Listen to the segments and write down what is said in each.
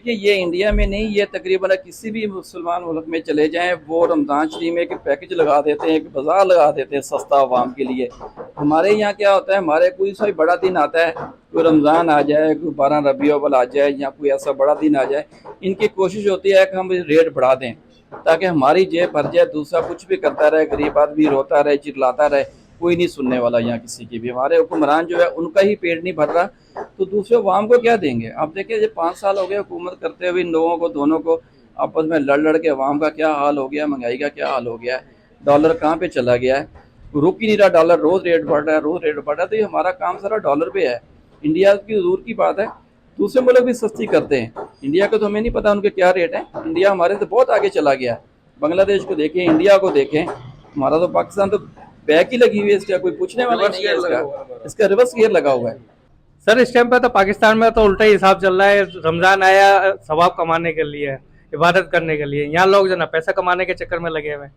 देखिए ये इंडिया में नहीं, ये तकरीबन किसी भी मुसलमान मुल्क में चले जाएं, वो रमज़ान शरीफ में एक पैकेज लगा देते हैं, एक बाजार लगा देते हैं सस्ता आवाम के लिए। हमारे यहाँ क्या होता है, हमारे कोई सा बड़ा दिन आता है, कोई रमज़ान आ जाए, कोई 12 रबी अव्वल आ जाए, या कोई ऐसा बड़ा दिन आ जाए, इनकी कोशिश होती है कि हम रेट बढ़ा दें ताकि हमारी जेब भर जाए, दूसरा कुछ भी करता रहे, गरीब आदमी रोता रहे, चिल्लाता रहे, कोई नहीं सुनने वाला यहाँ किसी की भी। हमारे हुक्मरान जो है उनका ही पेट नहीं भर रहा, तो दूसरे अवाम को क्या देंगे। आप देखिए जब 5 साल हो गए हुकूमत करते हुए इन लोगों को, दोनों को आपस में लड़ लड़ के अवाम का क्या हाल हो गया, महंगाई का क्या हाल हो गया है, डॉलर कहाँ पे चला गया है, रुक ही नहीं रहा डॉलर, रोज़ रेट बढ़ रहा है, रोज़ रेट बढ़ रहा है। तो ये हमारा काम सारा डॉलर पे है। इंडिया की दूर की बात है, दूसरे मुल्क भी सस्ती करते हैं, इंडिया का तो हमें नहीं पता उनके क्या रेट है। इंडिया हमारे से बहुत आगे चला गया है। बांग्लादेश को देखें, इंडिया को देखें, हमारा तो पाकिस्तान तो बैक ही लगी हुई है, इसका कोई पूछने वाला नहीं है। इसका रिवर्स गियर लगा हुआ है। सर इस टाइम पे तो पाकिस्तान में तो उल्टा ही हिसाब चल रहा है। रमजान आया सवाब कमाने के लिए, इबादत करने के लिए, यहाँ लोग जो ना पैसा कमाने के चक्कर में लगे हुए हैं।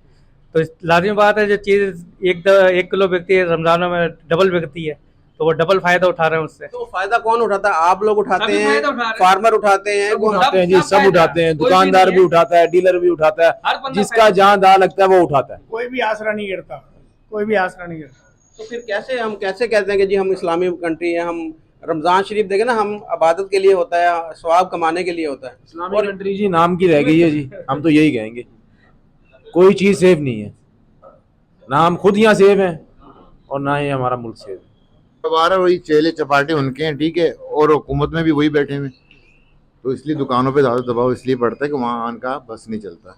तो लाजमी बात है, जो चीज 1 किलो बिकती है रमजानों में डबल बिकती है, तो वो डबल फायदा उठा रहे हैं उससे। तो फायदा कौन उठाता है? आप लोग उठाते हैं, फार्मर उठाते हैं, सब उठाते हैं जी, सब उठाते हैं। दुकानदार भी उठाता है, डीलर भी उठाता है, जिसका जहाँ दांव लगता है वो उठाता है। कोई भी आसरा नहीं करता, कोई भी आसरा नहीं करता। तो फिर कैसे कहते हैं कि जी हम इस्लामी कंट्री है, हम रमजान शरीफ देखे ना, हम इबादत के लिए होता है, सवाब कमाने के लिए होता है। इस्लामी कंट्री जी नाम की रह गई है जी, हम तो यही कहेंगे। कोई चीज सेफ नहीं है, ना हम खुद यहाँ सेफ हैं और ना ही हमारा मुल्क सेफ है। दोबारा वही चेले चपाटे उनके हैं, ठीक है, और हुकूमत में भी वही बैठे हुए, तो इसलिए दुकानों पे ज़्यादा दबाव इसलिए पड़ता है कि वहाँ उनका बस नहीं चलता।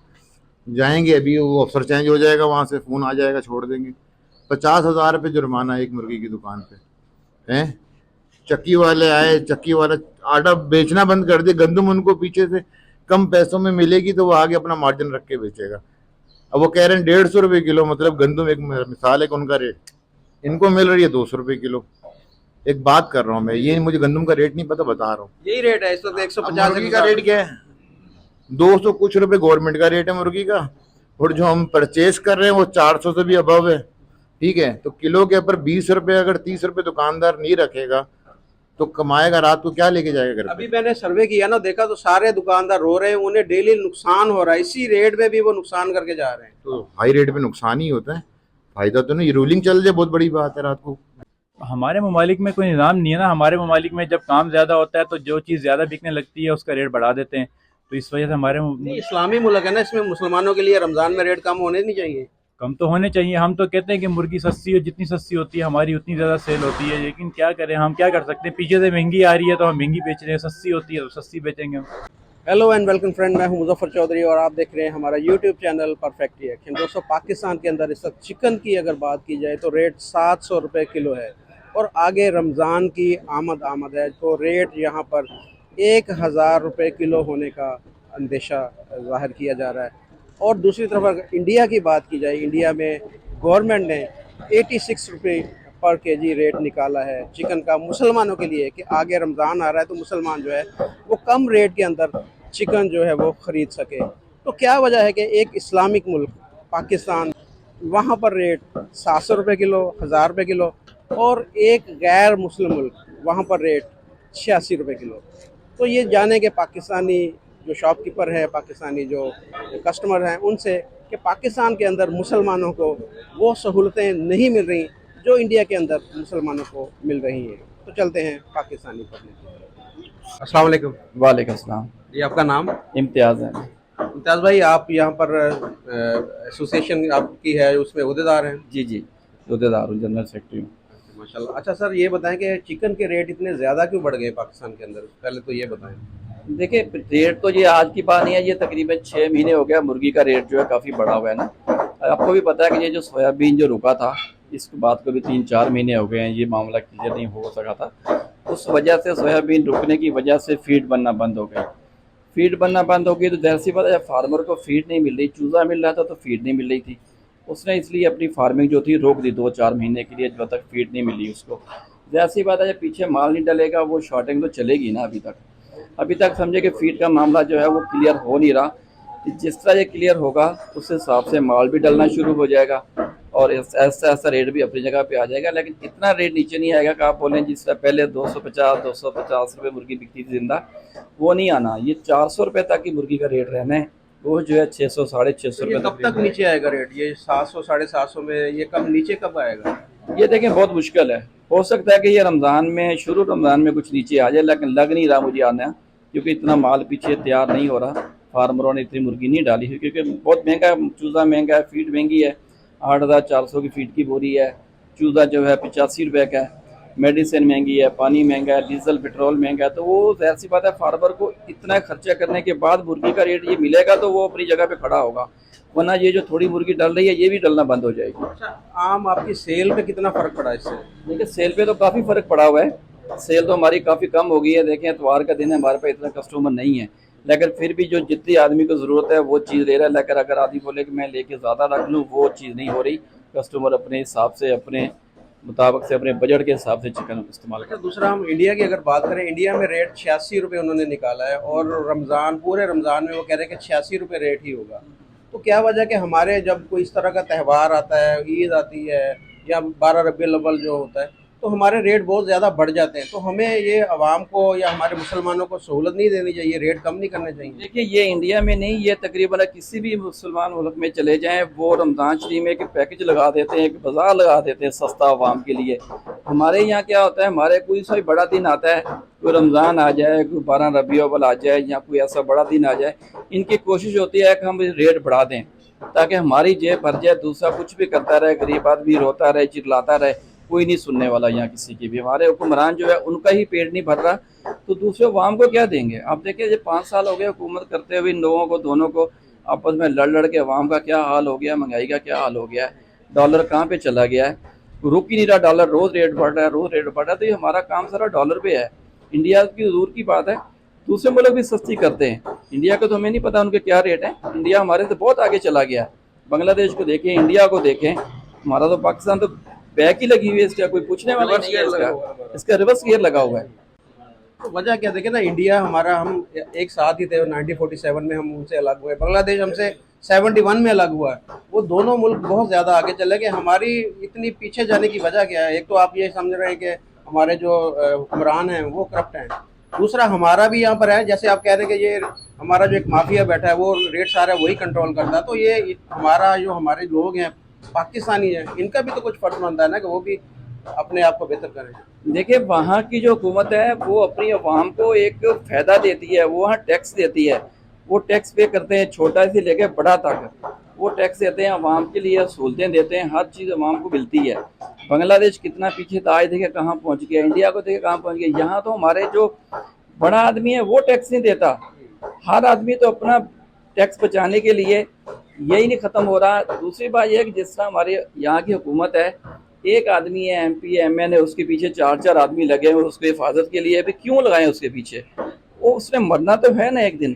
जाएंगे अभी वो अफसर चेंज हो जाएगा, वहाँ से फ़ोन आ जाएगा, छोड़ देंगे। 50,000 रुपये जुर्माना एक मुर्गी की दुकान पे है। चक्की वाले आए, चक्की वाला आटा बेचना बंद कर दे, गंदम उनको पीछे से कम पैसों में मिलेगी तो वो आगे अपना मार्जिन रख के बेचेगा। अब वो कह रहे हैं 150 रुपये किलो, मतलब गंदम एक मिसाल है कि उनका रेट, इनको मिल रही है 200 रुपये किलो। एक बात कर रहा हूँ मैं, ये मुझे गंदम का रेट नहीं पता, बता रहा हूँ। यही रेट है इस वक्त 150 का रेट क्या है? 200 कुछ रुपए गवर्नमेंट का रेट है मुर्गी का, और जो हम परचेज कर रहे हैं वो 400 से भी अबव है, ठीक है। तो किलो के ऊपर 20 रुपए, अगर 30 रुपए दुकानदार नहीं रखेगा तो कमाएगा रात को क्या लेके जाएगा घर पे? अभी मैंने सर्वे किया ना, देखा तो सारे दुकानदार रो रहे हैं, उन्हें डेली नुकसान हो रहा है, इसी रेट में भी वो नुकसान करके जा रहे हैं। तो हाई रेट पे नुकसान ही होता है, फायदा तो नहीं। रूलिंग चल जाए बहुत बड़ी बात है रात को। हमारे ममालिक में कोई निज़ाम नहीं है ना। हमारे ममालिक में जब काम ज़्यादा होता है तो जो चीज़ ज़्यादा बिकने लगती है उसका रेट बढ़ा देते हैं, तो इस वजह से हमारे इस्लामी मुल्क है ना, इसमें मुसलमानों के लिए रमजान में रेट कम होने नहीं चाहिए। कम तो होने चाहिए। हम तो कहते हैं कि मुर्गी सस्ती हो, जितनी सस्ती होती है हमारी उतनी ज़्यादा सेल होती है, लेकिन क्या करें, हम क्या कर सकते हैं। पीछे से महंगी आ रही है तो हम महंगी बेच रहे हैं, सस्ती होती है तो सस्ती बेचेंगे हम। हेलो एंड वेलकम फ्रेंड, मैं हूं मुजफ्फर चौधरी और आप देख रहे हैं हमारा यूट्यूब चैनल परफेक्ट रिएक्शन। दोस्तों, पाकिस्तान के अंदर इस वक्त चिकन की अगर बात की जाए तो रेट 700 रुपये किलो है, और आगे रमज़ान की आमद है तो रेट यहाँ पर 1000 रुपये किलो होने का अंदेशा ज़ाहिर किया जा रहा है। और दूसरी तरफ अगर इंडिया की बात की जाए, इंडिया में गवर्नमेंट ने 86 रुपये पर केजी रेट निकाला है चिकन का मुसलमानों के लिए, कि आगे रमज़ान आ रहा है तो मुसलमान जो है वो कम रेट के अंदर चिकन जो है वो ख़रीद सके। तो क्या वजह है कि एक इस्लामिक मुल्क पाकिस्तान, वहाँ पर रेट 700 रुपये किलो, 1000 रुपये किलो, और एक गैर मुस्लिम मुल्क वहाँ पर रेट 86 रुपये किलो। तो ये जाने के पाकिस्तानी जो शॉपकीपर है, पाकिस्तानी जो कस्टमर हैं, उनसे कि पाकिस्तान के अंदर मुसलमानों को वो सहूलतें नहीं मिल रही जो इंडिया के अंदर मुसलमानों को मिल रही हैं। तो चलते हैं पाकिस्तानी पढ़ने। अस्सलाम वालेकुम। वालेकुम सलाम। जी, आपका नाम? इम्तियाज़ है। मुमताज़ भाई, आप यहाँ पर एसोसिएशन आपकी है, उसमें उहदेदार हैं? जी जी, उहदेदार हूँ, जनरल सेक्रेटरी हूँ। माशाल्लाह। अच्छा सर, ये बताएं कि चिकन के रेट इतने ज़्यादा क्यों बढ़ गए पाकिस्तान के अंदर, पहले तो ये बताएं। देखिए रेट तो ये आज की बात नहीं है, ये तकरीबन 6 महीने हो गया मुर्गी का रेट जो है काफ़ी बढ़ा हुआ है ना। आपको भी पता है कि ये जो सोयाबीन जो रुका था, इसके बाद को भी 3-4 महीने हो गए हैं, ये मामला क्लियर नहीं हो सका था। उस वजह से सोयाबीन रुकने की वजह से फीड बनना बंद हो गई। फीड बनना बंद हो गई तो ज़ाहिर सी बात है, जब फार्मर को फीड नहीं मिल रही, चूज़ा मिल रहा था तो फीड नहीं मिल रही थी, उसने इसलिए अपनी फार्मिंग जो थी रोक दी 2-4 महीने के लिए, जब तक फीड नहीं मिली उसको। ज़ाहिर सी बात है, जब पीछे माल नहीं डलेगा वो शॉर्टिंग तो चलेगी ना। अभी तक समझे कि फीड का मामला जो है वो क्लियर हो नहीं रहा। जिस तरह ये क्लियर होगा उस हिसाब से माल भी डलना शुरू हो जाएगा, और ऐसा ऐसा रेट भी अपनी जगह पे आ जाएगा, लेकिन इतना रेट नीचे नहीं आएगा कि आप बोलें जिस तरह पहले 250 रुपये मुर्गी बिकती थी जिंदा, वो नहीं आना। ये 400 रुपये तक की मुर्गी का रेट रहना है, वो जो है 600 650 तो ये रुपये कब तक नीचे आएगा रेट? ये 700 750 में ये कब नीचे कब आएगा? ये देखें बहुत मुश्किल है। हो सकता है कि ये रमज़ान में, शुरू रमज़ान में कुछ नीचे आ जाए, लेकिन लग नहीं रहा मुझे आना, क्योंकि इतना माल पीछे तैयार नहीं हो रहा। फार्मरों ने इतनी मुर्गी नहीं डाली है, क्योंकि बहुत महंगा चूज़ा महंगा है, फीड महंगी है, 8400 की फीड की बोरी है। चूज़ा जो है 85 रुपये का है, मेडिसिन महंगी है, पानी महंगा है, डीजल पेट्रोल महंगा है। तो वो ज़ाहिर सी बात है, फार्मर को इतना खर्चा करने के बाद मुर्गी का रेट ये मिलेगा तो वो अपनी जगह पे खड़ा होगा, वरना ये जो थोड़ी मुर्गी डल रही है ये भी डलना बंद हो जाएगी। अच्छा, आम आपकी सेल पे कितना फर्क पड़ा इससे? देखिए सेल पे तो काफ़ी फ़र्क पड़ा हुआ है, सेल तो हमारी काफ़ी कम हो गई है। देखें इतवार का दिन है, हमारे पास इतना कस्टमर नहीं है, लेकिन फिर भी जो जितनी आदमी को ज़रूरत है वो चीज़ ले रहा है। लेकर अगर आदमी बोले कि मैं लेके ज़्यादा रख लूँ, वो चीज़ नहीं हो रही। कस्टमर अपने हिसाब से, अपने मुताबिक से, अपने बजट के हिसाब से चिकन इस्तेमाल अच्छा, दूसरा हम इंडिया की अगर बात करें, इंडिया में रेट 86 रुपये उन्होंने निकाला है, और रमज़ान, पूरे रमज़ान में वो कह रहे हैं कि 86 रुपये रेट ही होगा। तो क्या वजह कि हमारे जब कोई इस तरह का त्यौहार आता है, ईद आती है या 12 रबीउल अव्वल जो होता है, तो हमारे रेट बहुत ज़्यादा बढ़ जाते हैं। तो हमें ये आवाम को या हमारे मुसलमानों को सहूलत नहीं देनी चाहिए, रेट कम नहीं करने चाहिए? देखिए ये इंडिया में नहीं, ये तकरीबन किसी भी मुसलमान मुल्क में चले जाएं, वो रमज़ान शरीफ में एक पैकेज लगा देते हैं, एक बाज़ार लगा देते हैं सस्ता आवाम के लिए। हमारे यहाँ क्या होता है, हमारे कोई सा बड़ा दिन आता है, कोई रमज़ान आ जाए, कोई 12 रबीउल अव्वल आ जाए, या कोई ऐसा बड़ा दिन आ जाए, इनकी कोशिश होती है कि हम रेट बढ़ा दें ताकि हमारी जेब भर जाए, दूसरा कुछ भी करता रहे, गरीब आदमी रोता रहे, चिल्लाता रहे, कोई नहीं सुनने वाला यहाँ किसी की भी। हमारे हुक्मरान जो है उनका ही पेट नहीं भर रहा, तो दूसरे अवाम को क्या देंगे? आप देखिए ये 5 साल हो गए हुकूमत करते हुए, इन लोगों को, दोनों को आपस में लड़ लड़ के अवाम का क्या हाल हो गया, महंगाई का क्या हाल हो गया है, डॉलर कहाँ पे चला गया है, रुक ही नहीं रहा डॉलर, रोज़ रेट बढ़ रहा है, रोज़ रेट बढ़ रहा है। तो ये हमारा काम सारा डॉलर पे है। इंडिया की दूर की बात है, दूसरे मुल्क भी सस्ती करते हैं, इंडिया का तो हमें नहीं पता उनके क्या रेट है। इंडिया हमारे से बहुत आगे चला गया है। बांग्लादेश को देखें, इंडिया को देखें, हमारा तो पाकिस्तान तो बैक ही लगी हुई है, इसका कोई पूछने वाला नहीं है। इसका रिवर्स गियर लगा हुआ है। तो वजह क्या, देखे ना, इंडिया हमारा, हम एक साथ ही थे 1947 में, हम उनसे अलग हुए। बांग्लादेश हमसे 71 में अलग हुआ है। वो दोनों मुल्क बहुत ज़्यादा आगे चले गए। हमारी इतनी पीछे जाने की वजह क्या है? एक तो आप ये समझ रहे हैं कि हमारे जो हुक्मरान हैं वो करप्ट हैं, दूसरा हमारा भी यहाँ पर है, जैसे आप कह रहे हैं कि ये हमारा जो एक माफिया बैठा है वो रेट सारा वही कंट्रोल करता है। तो ये हमारा जो, हमारे लोग हैं पाकिस्तानी है, इनका भी तो कुछ फर्ज बनता है ना कि वो भी अपने आप को बेहतर करें। देखिए वहाँ की जो हुकूमत है वो अपनी अवाम को एक फ़ायदा देती है, वो वहाँ टैक्स देती है, वो टैक्स पे करते हैं, छोटा से लेकर बड़ा तक वो टैक्स देते हैं, अवाम के लिए सहूलतें देते हैं, हर चीज़ अवाम को मिलती है। बांग्लादेश कितना पीछे था, आज देखे कहाँ पहुँच गया, इंडिया को देखे कहाँ पहुँच गया। यहाँ तो हमारे जो बड़ा आदमी है वो टैक्स नहीं देता, हर आदमी तो अपना टैक्स बचाने के लिए, यही नहीं ख़त्म हो रहा। दूसरी बात यह है कि जिस तरह हमारे यहाँ की हुकूमत है, एक आदमी है, MP है, MN है, उसके पीछे 4 आदमी लगे हुए उसके हिफाजत के लिए। अभी क्यों लगाएं उसके पीछे? वो उसने मरना तो है ना एक दिन।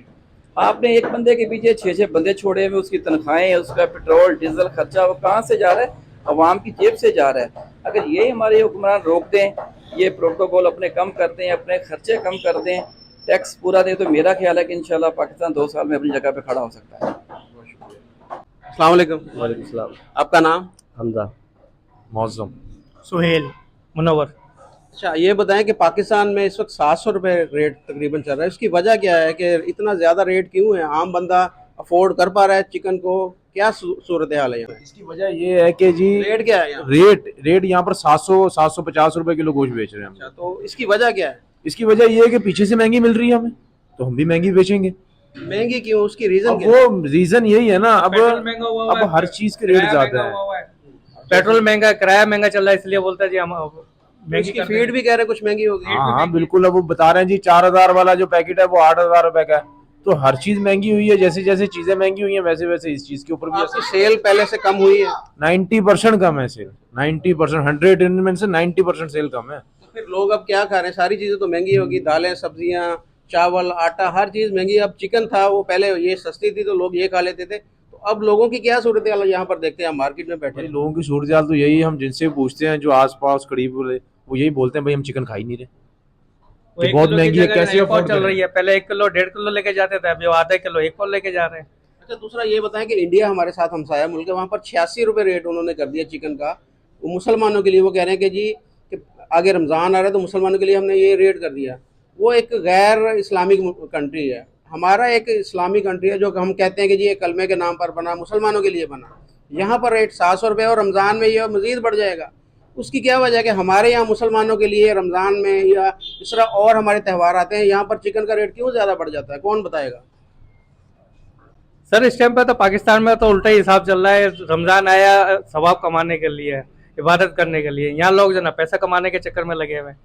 आपने एक बंदे के पीछे 6 बंदे छोड़े हुए, उसकी तनख्वाहें, उसका पेट्रोल डीजल खर्चा, वो कहाँ से जा रहा है? अवाम की जेब से जा रहा है। अगर ये हमारे हुक्मरान रोक दें, ये प्रोटोकॉल अपने कम कर दें, अपने खर्चे कम कर दें, टैक्स पूरा दें, तो मेरा ख्याल है कि इंशाल्लाह पाकिस्तान 2 साल में अपनी जगह पे खड़ा हो सकता है। अस्सलाम वालेकुम। वालेकुम सलाम। आपका नाम? हमजा। मौसम सुहेल। मुनव्वर। अच्छा, ये बताएं कि पाकिस्तान में इस वक्त 700 रुपये रेट तकरीबन चल रहा है, इसकी वजह क्या है कि इतना ज़्यादा रेट क्यों है? आम बंदा अफोर्ड कर पा रहा है चिकन को? क्या सूरत हाल है यहाँ? इसकी वजह ये है कि जी रेट क्या है यहाँ? रेट यहाँ पर 750 रुपए किलो गोश्त बेच रहे हैं हम। अच्छा, तो इसकी वजह क्या है? इसकी वजह ये है कि पीछे से महंगी मिल रही है हमें, तो हम भी महंगी बेचेंगे। महंगी क्यों? उसकी रीजन अब क्या है? वो रीजन यही है ना, अब हर चीज के रेट ज्यादा है। पेट्रोल महंगा है, किराया महंगा चल रहा है, इसलिए बोलता है जी हम इसकी फीड भी कह रहे हैं कुछ महंगी होगी। हाँ बिल्कुल। अब वो बता रहे हैं जी 4000 वाला जो पैकेट है वो 8000 रुपए का है। तो हर चीज महंगी हुई है, जैसे जैसे चीजें महंगी हुई हैं वैसे वैसे इस चीज के ऊपर भी आपकी सेल पहले से कम हुई है? 90% कम है सेल, 90%, 100 में से 90% सेल कम है। तो फिर लोग अब क्या खा रहे हैं? सारी चीजें तो महंगी होगी, दालें, सब्जियां, चावल, आटा, हर चीज महंगी। अब चिकन था वो पहले ये सस्ती थी तो लोग ये खा लेते थे, तो अब लोगों की क्या सूरत हाल है? यहाँ पर देखते हैं, हम मार्केट में बैठे भाई लोगों की सूरत हाल तो यही, हम जिनसे पूछते हैं जो आस पास करीब वाले, वो यही बोलते हैं भाई हम चिकन खा ही नहीं रहे, तो बहुत महंगी है, कैसे अफोर्ड चल रही है। पहले 1 किलो 1.5 किलो लेके जाते थे, अभी वो आधा किलो 1 किलो लेके जा रहे हैं। अच्छा, दूसरा ये बताएं कि इंडिया हमारे साथ हमसाया मुल्क है, वहाँ पर 86 रुपये रेट उन्होंने कर दिया चिकन का। वो मुसलमानों के लिए वो कह रहे हैं कि जी कि आगे रमज़ान आ रहा है तो मुसलमानों के लिए हमने ये रेट कर दिया। वो एक गैर इस्लामिक कंट्री है, हमारा एक इस्लामिक कंट्री है जो हम कहते हैं कि जी ये कलमे के नाम पर बना, मुसलमानों के लिए बना। यहाँ पर रेट 700 रुपये और रमज़ान में ये मज़ीद बढ़ जाएगा। उसकी क्या वजह है कि हमारे यहाँ मुसलमानों के लिए रमज़ान में या इस तरह और हमारे त्यौहार आते हैं, यहाँ पर चिकन का रेट क्यों ज़्यादा बढ़ जाता है, कौन बताएगा? सर इस टाइम पे तो पाकिस्तान में तो उल्टा ही हिसाब चल रहा है। रमजान आया सवाब कमाने के लिए, इबादत करने के लिए, यहाँ लोग जो ना पैसा कमाने के चक्कर में लगे हुए हैं।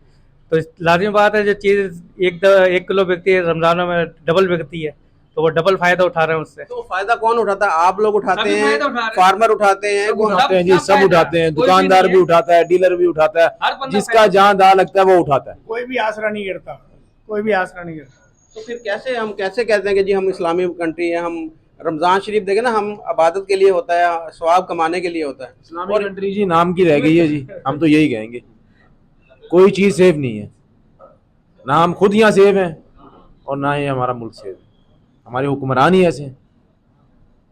तो लाजमी बात है जो चीज़ 1 किलो बिकती है रमजानों में डबल बिकती है, तो वो डबल फायदा उठा रहे हैं उससे। तो फायदा कौन उठाता है? आप लोग उठाते सभी हैं, फायदा उठा रहे हैं। फार्मर उठाते हैं, कौन? उठाते हैं जी, सब सब फायदा। उठाते हैं, कोई भी दुकानदार नहीं भी है। उठाता है, डीलर भी उठाता हर है, बंदा जिसका फायदा। जहाँ दांव लगता है वो उठाता है। कोई भी आसरा नहीं गिरता, कोई भी आसरा नहीं गिरता। तो फिर कैसे हम कैसे कहते हैं कि जी हम इस्लामिक कंट्री है? हम रमजान शरीफ देखें ना, हम इबादत के लिए होता है, सवाब कमाने के लिए होता है। इस्लामिक कंट्री जी नाम की रह गई है जी, हम तो यही कहेंगे। कोई चीज़ सेफ नहीं है, ना हम खुद यहाँ सेफ हैं और ना ही हमारा मुल्क सेफ है। हमारे हुक्मरान ही ऐसे हैं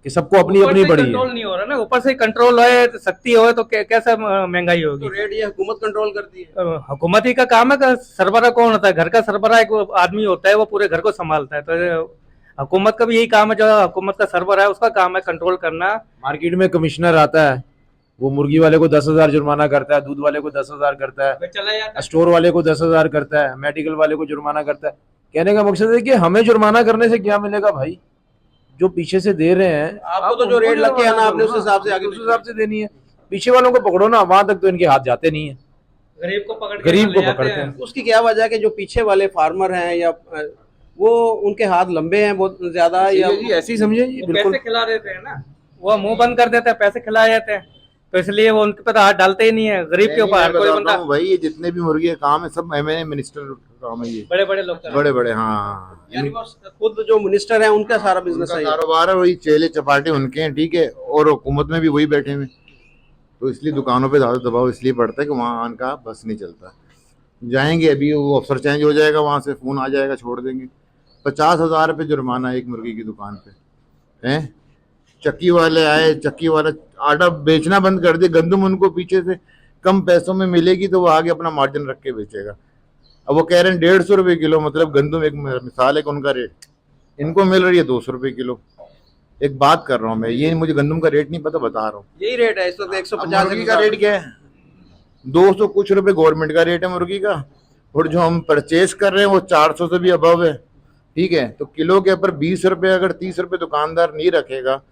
कि सबको अपनी अपनी बड़ी कंट्रोल है। नहीं हो रहा ना, ऊपर से कंट्रोल है तो सख्ती हो तो कैसे महंगाई तो होगी? रेट ये हुकूमत कंट्रोल करती है। हुकूमत ही का काम है। सरबराह कौन होता है? घर का सरबराह एक आदमी होता है, वो पूरे घर को संभालता है। तो हुकूमत का भी यही काम है, जो हुकूमत का सरबराह है उसका काम है कंट्रोल करना। मार्केट में कमिश्नर आता है, वो मुर्गी वाले को 10,000 जुर्माना करता है, दूध वाले को 10,000 करता है, चला जाता स्टोर वाले को 10,000 करता है, मेडिकल वाले को जुर्माना करता है। कहने का मकसद है कि हमें जुर्माना करने से क्या मिलेगा भाई? जो पीछे से दे रहे हैं आपको तो जो रेट लग के आना आपने उस हिसाब से आगे उस हिसाब से देनी है। पीछे वालों को पकड़ो ना, वहां तक तो इनके हाथ जाते नहीं है। गरीब को पकड़ गरीब को पकड़ते हैं। उसकी क्या वजह है कि जो पीछे वाले फार्मर हैं या वो उनके हाथ लंबे हैं बहुत ज्यादा, या जी ऐसे ही समझे जी, बिल्कुल। पैसे खिला देते हैं ना, वो मुंह बंद कर देते हैं, पैसे खिला जाते हैं, तो इसलिए वो उनके पे हाथ डालते ही नहीं है। गरीब के ऊपर हर कोई बंदा, भाई ये जितने भी मुर्गी के काम है सब एमएनए मिनिस्टर का काम है, ये बड़े बड़े लोग कर रहे हैं। बड़े बड़े, हाँ यानी वो खुद जो मिनिस्टर है उनका सारा बिजनेस उनका है। कारोबार है, वही चेले चपाटे उनके हैं, ठीक है, और हुकूमत में भी वही बैठे हुए। तो इसलिए दुकानों पे ज़्यादा दबाव इसलिए पड़ता है कि वहाँ उनका बस नहीं चलता। जाएंगे अभी, वो अफसर चेंज हो जाएगा, वहाँ से फ़ोन आ जाएगा, छोड़ देंगे। 50,000 रुपये जुर्माना एक मुर्गी की दुकान पे हैं। चक्की वाले आए, चक्की वाला आटा बेचना बंद कर दिया, गंदम उनको पीछे से कम पैसों में मिलेगी तो वो आगे अपना मार्जिन रख के बेचेगा। अब वो कह रहे हैं 150 रुपये किलो, मतलब गंदम, एक मिसाल है कि उनका रेट, इनको मिल रही है 200 रुपये किलो। एक बात कर रहा हूँ मैं, ये मुझे गंदम का रेट नहीं पता, बता रहा हूँ। यही रेट है इस वक्त, 150 मुर्गी का रेट क्या है? 200 कुछ रुपए गवर्नमेंट का रेट है मुर्गी का, और जो हम परचेज कर रहे हैं वो 400 से भी अबव है, ठीक है। तो किलो के ऊपर 20 रुपए, अगर 30 रुपए दुकानदार नहीं रखेगा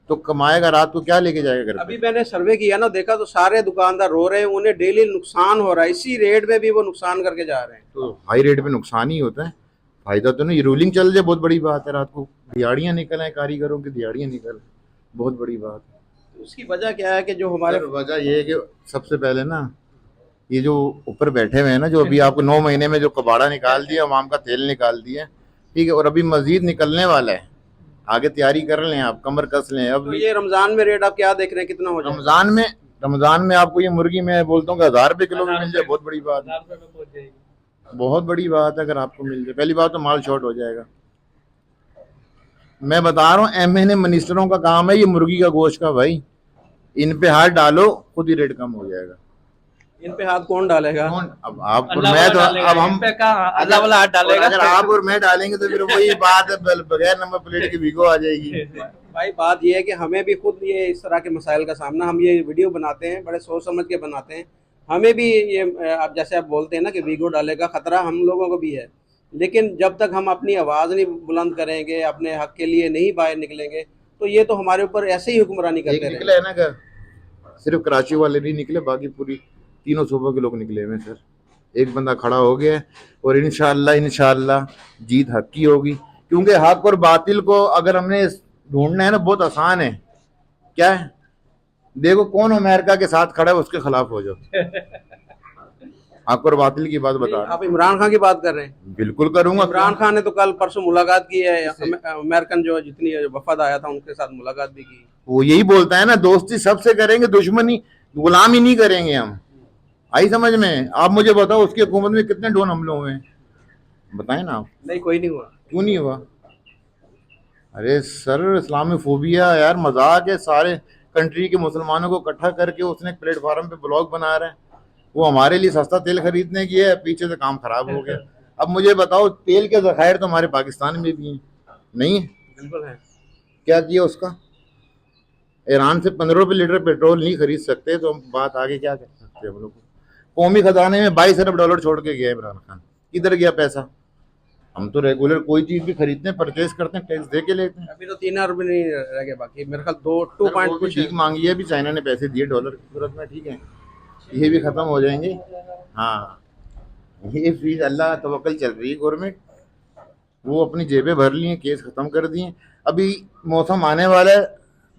तो कमाएगा रात को क्या लेके जाएगा घर पे? अभी मैंने सर्वे किया ना, देखा तो सारे दुकानदार रो रहे हैं, उन्हें डेली नुकसान हो रहा है, इसी रेट में भी वो नुकसान करके जा रहे हैं। तो हाई रेट पे नुकसान ही होता है, फायदा तो नहीं। रूलिंग चल जाए बहुत बड़ी बात है, रात को दिहाड़ियाँ निकल आए, कारीगरों की दिहाड़ियाँ निकल, बहुत बड़ी बात है। उसकी वजह क्या है कि जो हमारे वजह ये है कि सबसे पहले ना ये जो ऊपर बैठे हुए हैं ना, जो अभी आपको 9 महीने में जो कबाड़ा निकाल दिया, अवाम का तेल निकाल दिया, ठीक है, और अभी मजीद निकलने वाला है, आगे तैयारी कर लें आप, कमर कस लें। अब तो ये रमजान में रेट आप क्या देख रहे हैं, कितना हो जाए? रमजान में आपको ये मुर्गी मैं बोलता हूँ कि 1,000 रुपये किलो में मिल जाए, बहुत बड़ी बात है, बहुत बड़ी बात है। अगर आपको मिल जाए, पहली बात तो माल शॉर्ट हो जाएगा। मैं बता रहा हूँ, एमएनए मिनिस्टरों का काम है ये मुर्गी का गोश्त का, भाई इन पे हाथ डालो, खुद ही रेट कम हो जाएगा। इन पे हाथ कौन डालेगा? अब आप और मैं तो, अब हम अल्लाह वाला हाथ डालेगा। अगर आप और मैं डालेंगे तो फिर वही बात है, बगैर नंबर प्लेट की वीगो आ जाएगी। भाई बात ये है कि हमें भी खुद ये इस तरह के मसाइल का सामना, हम ये वीडियो बनाते हैं, बड़े सोच समझ के बनाते हैं, हमें भी ये अब जैसे आप बोलते हैं ना कि वीगो डाले का खतरा हम लोगों को भी है, लेकिन जब तक हम अपनी आवाज़ नहीं बुलंद करेंगे, अपने हक के लिए नहीं बाहर निकलेंगे, तो ये तो हमारे ऊपर ऐसे ही हुक्मरानी एक करते निकले है ना का, सिर्फ कराची वाले नहीं निकले, बाकी पूरी तीनों सूबों के लोग निकले हुए सर। एक बंदा खड़ा हो गया है और इंशाअल्लाह जीत हक की होगी, क्योंकि हक और बातिल को अगर हमने ढूंढना है ना, बहुत आसान है। क्या है, देखो कौन अमेरिका के साथ खड़ा है, उसके खिलाफ हो जाओ। हक और बातिल की बात बता रहा हूं। आप इमरान खान की बात कर रहे हैं? बिल्कुल करूंगा। इमरान खान ने तो कल परसों मुलाकात की है, अमेरिकन जो जितनी वफद आया था उनके साथ मुलाकात भी की। वो यही बोलता है ना, दोस्ती सबसे करेंगे, दुश्मनी गुलामी नहीं करेंगे हम। आई समझ में? आप मुझे बताओ उसकी हुकूमत में कितने ड्रोन हमले हुए हैं, बताएं ना आप। नहीं, कोई नहीं हुआ। क्यों नहीं हुआ? अरे सर, इस्लामी फोबिया यार मजाक है। सारे कंट्री के मुसलमानों को इकट्ठा करके उसने एक प्लेटफार्म पे ब्लॉग बना रहे हैं। वो हमारे लिए सस्ता तेल खरीदने की है, पीछे से काम खराब हो गया। अब मुझे बताओ, तेल के ज़खायर तो हमारे पाकिस्तान में भी हैं, नहीं है? बिल्कुल है। क्या किया उसका? ईरान से 15 रुपये लीटर पेट्रोल नहीं खरीद सकते, तो हम बात आगे क्या कर सकते हैं हम लोग? कौमी खजाने में 22 अरब डॉलर छोड़ के गया इमरान खान, किधर गया पैसा? हम तो रेगुलर कोई चीज भी खरीदते हैं, परचेज करते हैं, टैक्स दे के लेते हैं। अभी तो 3 अरब नहीं रह गए बाकी, मेरे ख्याल 2 वो पॉइंट भी कुछ ठीक मांगी है, अभी चाइना ने पैसे दिए डॉलर की सूरत में, ठीक है, ये भी खत्म हो जाएंगे। हाँ, ये फीस अल्लाह तवक्कल चल रही है गवर्नमेंट, वो अपनी जेबें भर ली हैं, केस खत्म कर दिए। अभी मौसम आने वाला है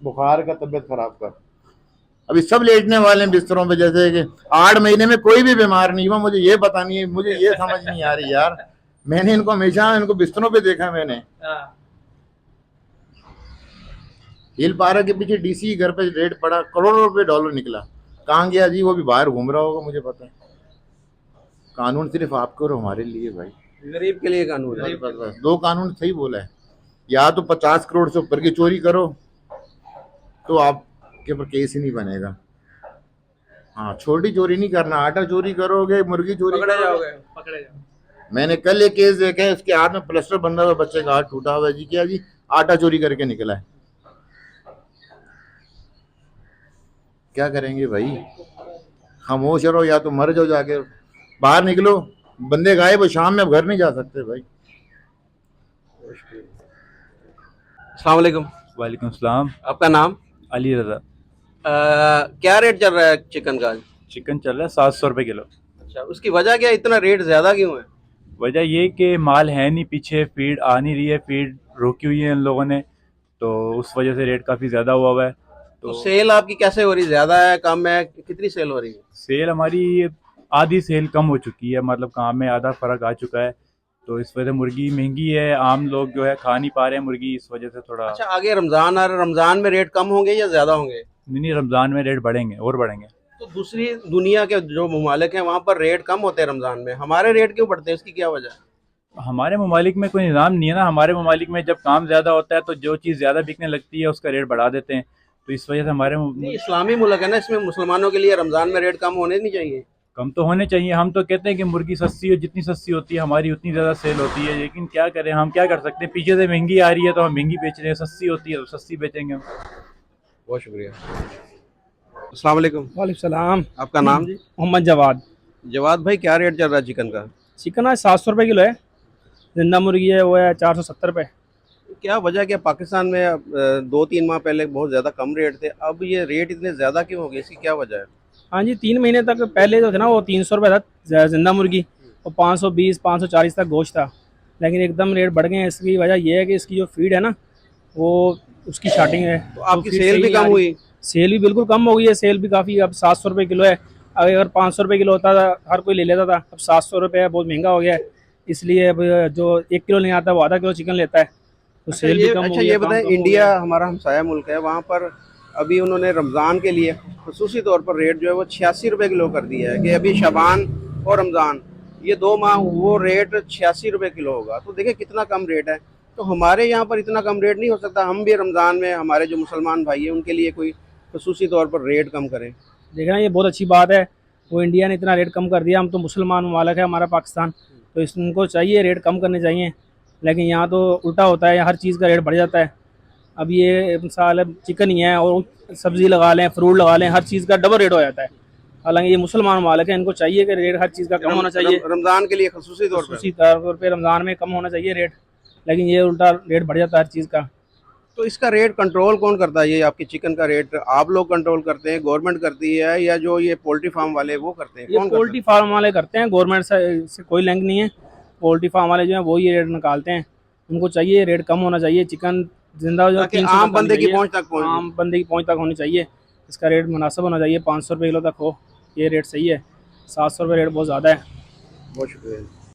बुखार का, तबीयत खराब का, अभी सब लेटने वाले हैं बिस्तरों पे, जैसे कि 8 महीने में कोई भी बीमार नहीं हुआ। मुझे ये पता नहीं है, मुझे ये समझ नहीं आ रही यार। मैंने इनको हमेशा इनको बिस्तरों पे देखा मैंने। हिल पारा के पीछे डीसी घर पे रेड पड़ा, करोड़ों रुपए डॉलर निकला, कहाँ गया जी? वो भी बाहर घूम रहा होगा, मुझे पता है। कानून सिर्फ आपके और हमारे लिए भाई, गरीब के लिए कानून है। बस 2 कानून सही बोला है, या तो 50 करोड़ से ऊपर की चोरी करो तो आपके ऊपर केस ही नहीं बनेगा। हाँ, छोटी चोरी नहीं करना, आटा चोरी करोगे, मुर्गी चोरी पकड़े करोगे, जाओगे, पकड़े जाओगे। मैंने कल एक केस देखा है, उसके हाथ में प्लास्टर बंधा हुआ, बच्चे का हाथ टूटा हुआ है जी। क्या जी? आटा चोरी करके निकला है। क्या करेंगे भाई? खामोश रहो या तो मर जाओ, जाके बाहर निकलो। बंदे गायब हो, शाम में अब घर नहीं जा सकते भाई। अस्सलाम वालेकुम। वालेकुम सलाम। आपका नाम? अली रजा। क्या रेट चल रहा है चिकन का? चिकन चल रहा है 700 रुपये किलो। अच्छा, उसकी वजह क्या है, इतना रेट ज्यादा क्यों है? वजह ये कि माल है नहीं, पीछे फीड आ नहीं रही है, फीड रोकी हुई है इन लोगों ने, तो उस वजह से रेट काफ़ी ज़्यादा हुआ है। तो सेल आपकी कैसे हो रही, ज्यादा है, कम है, कितनी सेल हो रही है? सेल हमारी आधी सेल कम हो चुकी है, मतलब काम में आधा फ़र्क आ चुका है, तो इस वजह से मुर्गी महंगी है, आम लोग जो है खा नहीं पा रहे हैं मुर्गी, इस वजह से थोड़ा। अच्छा, आगे रमजान आ रहा है, रमजान में रेट कम होंगे या ज्यादा होंगे? नहीं, रमज़ान में रेट बढ़ेंगे और बढ़ेंगे। तो दूसरी दुनिया के जो ममालिक हैं वहाँ पर रेट कम होते हैं रमजान में, हमारे रेट क्यों बढ़ते हैं, इसकी क्या वजह है? हमारे ममालिक में कोई निज़ाम नहीं है ना, हमारे ममालिक में जब काम ज़्यादा होता है तो जो चीज़ ज़्यादा बिकने लगती है उसका रेट बढ़ा देते हैं, तो इस वजह से हमारे नहीं, इस्लामी मुल्क है ना, इसमें मुसलमानों के लिए रमजान में रेट कम होने नहीं चाहिए? कम तो होने चाहिए। हम तो कहते हैं कि मुर्गी सस्ती हो, जितनी सस्ती होती है हमारी उतनी ज़्यादा सेल होती है, लेकिन क्या करें, हम क्या कर सकते हैं, पीछे से महंगी आ रही है तो हम महंगी बेच रहे हैं, सस्ती होती है तो सस्ती बेचेंगे हम। बहुत शुक्रिया। अस्सलाम वालेकुम। वालेकुम सलाम। आपका नाम जी? मोहम्मद जवाद। जवाद भाई, क्या रेट चल रहा है चिकन का? चिकन आज 700 रुपये किलो है, जिंदा मुर्गी है वो है 470 रुपये। क्या वजह, क्या पाकिस्तान में 2-3 माह पहले बहुत ज़्यादा कम रेट थे, अब ये रेट इतने ज़्यादा क्यों हो गए, इसकी क्या वजह है? हाँ जी, 3 महीने तक पहले जो थे ना वो 300 रुपये था जिंदा मुर्गी, और 520 540 तक गोश्त था, लेकिन एकदम रेट बढ़ गए हैं। इसकी वजह ये है कि इसकी जो फीड है ना वो उसकी शार्टिंग है, तो आपकी feed सेल सही भी नहीं आ कम रही। हुई? सेल भी बिल्कुल कम हो गई है, सेल भी काफ़ी, अब 700 रुपये किलो है। अगर 500 रुपये किलो होता था हर कोई ले लेता था, अब 700 रुपये है, बहुत महंगा हो गया है। इसलिए अब जो 1 किलो नहीं आता वो आधा किलो चिकन लेता है, तो सेल भी कम हो गई है। ये काम बताएं, कम हो इंडिया गया है। हमारा हमसाया मुल्क है, वहाँ पर अभी उन्होंने रमज़ान के लिए खसूसी तौर पर रेट जो है वो 86 रुपये किलो कर दिया है कि अभी शबान और रमज़ान ये 2 माह वो रेट 86 रुपये किलो होगा। तो देखिए कितना कम रेट है। तो हमारे यहाँ पर इतना कम रेट नहीं हो सकता, हम भी रमज़ान में हमारे जो मुसलमान भाई हैं उनके लिए कोई खसूसी तौर पर रेट कम करें? देखना ये बहुत अच्छी बात है, वो इंडिया ने इतना रेट कम कर दिया। हम तो मुसलमान ममालिक है हमारा पाकिस्तान, तो इनको चाहिए रेट कम करने चाहिए, लेकिन यहाँ तो उल्टा होता है, हर चीज़ का रेट बढ़ जाता है। अब ये मिसाल है चिकन ही है और सब्ज़ी लगा लें, फ्रूट लगा लें, हर चीज़ का डबल रेट हो जाता है। हालांकि ये मुसलमान ममालिक है, इनको चाहिए कि रेट हर चीज़ का कम होना चाहिए। रमज़ान के लिए खसूसी तौर पर उसी तौर पर रमज़ान में कम होना चाहिए रेट, लेकिन ये उल्टा रेट बढ़ जाता है हर चीज़ का। तो इसका रेट कंट्रोल कौन करता है? ये आपकी चिकन का रेट आप लोग कंट्रोल करते हैं, गवर्नमेंट करती है, या जो ये पोल्ट्री फार्म वाले वो करते हैं? ये कौन पोल्ट्री फार्म वाले करते हैं, गवर्नमेंट से कोई लिंक नहीं है। पोल्ट्री फार्म वाले जो हैं वो ये रेट निकालते हैं, उनको चाहिए रेट कम होना चाहिए। चिकन जिंदा जो ताकि 300 आम तक बंदे आनी की चाहिए, पहुंच तक पहुंच आम बंदे की पहुंच तक होनी चाहिए। इसका रेट मुनासिब होना चाहिए, 500 रुपये किलो तक हो, ये रेट सही है। 700 रुपये रेट बहुत ज़्यादा है। बहुत शुक्रिया।